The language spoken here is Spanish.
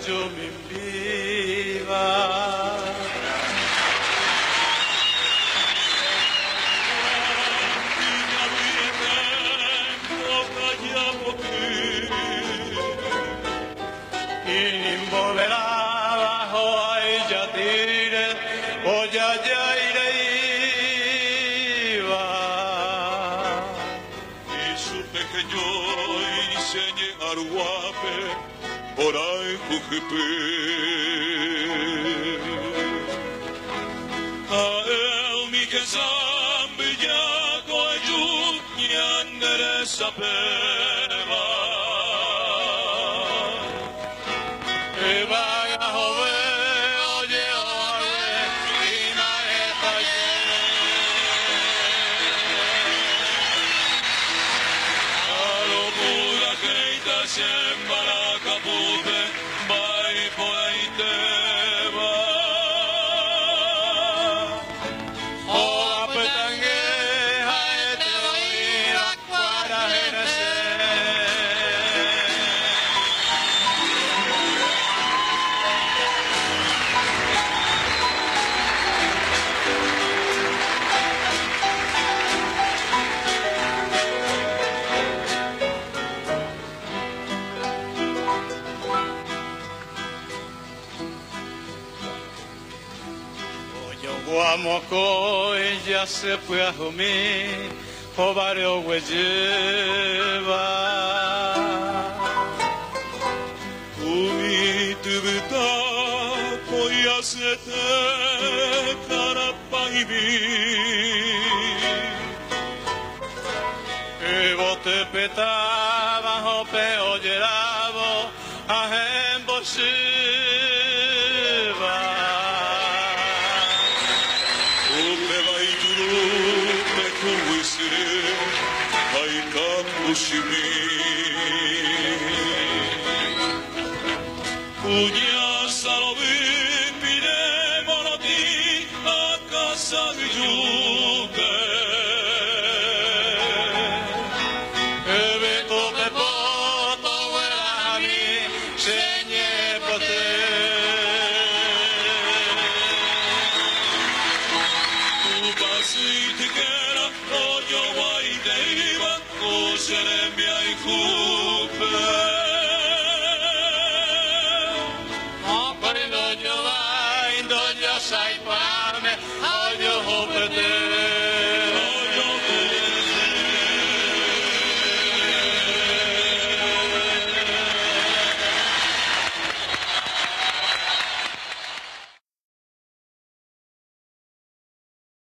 yo me viva. Oray kukipi Ael mi kesam bijako ajut nyandere sapeva Eva Yahove oye ore ina etaye Alo pura keita sembara Guamoko ya se fue a Jomí, Jobareo Huelleva. Umi tubuta koyasete karapaibi. Evo te petaba, jope oyerabo, ahem boshiva. Uji